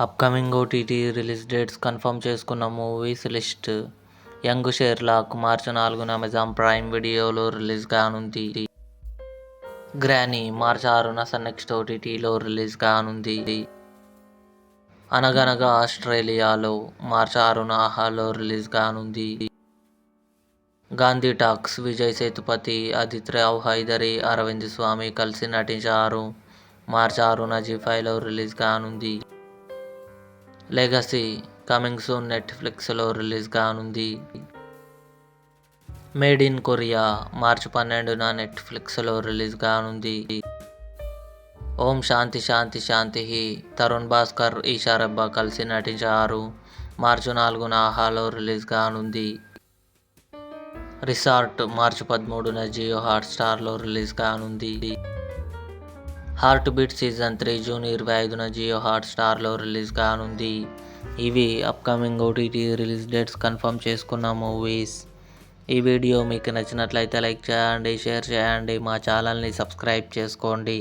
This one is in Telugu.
Upcoming OTT release dates confirm చేసుకున్న మూవీస్ లిస్ట్. యంగ్ షెర్లాక్ మార్చి 4న అమెజాన్ ప్రైమ్ వీడియోలో రిలీజ్ కానుంది. గ్రానీ మార్చి 6న సన్నెక్స్ట్ ఓటీటీలో రిలీజ్ కానుంది. అనగనగా ఆస్ట్రేలియాలో మార్చి 6న ఆహాలో రిలీజ్ కానుంది. గాంధీ టాక్స్ విజయ్ సేతుపతి, అదిత్ రావ్ హైదరీ, అరవింద్ స్వామి కలిసి నటించారు. మార్చి 6న జీ5లో రిలీజ్ కానుంది. లెగసీ కమింగ్ సూన్ నెట్ఫ్లిక్స్లో రిలీజ్ కానుంది. మేడ్ ఇన్ కొరియా మార్చి 12న నెట్ఫ్లిక్స్లో రిలీజ్ కానుంది. ఓం శాంతి శాంతి శాంతి తరుణ్ భాస్కర్, ఈషా రెబ్బా కలిసి నటించారు. మార్చి 4న ఆహాలో రిలీజ్ కానుంది. రిసార్ట్ మార్చి 13న జియో హాట్స్టార్లో రిలీజ్ కానుంది. హార్ట్ బీట్ సీజన్ 3 జూన్ 25న జియో హాట్స్టార్లో రిలీజ్ కానుంది. ఇవి upcoming OTT release dates confirm చేసుకున్న మూవీస్. ఈ వీడియో మీకు నచ్చినట్లయితే లైక్ చేయండి, షేర్ చేయండి, మా ఛానల్ని సబ్స్క్రైబ్ చేసుకోండి.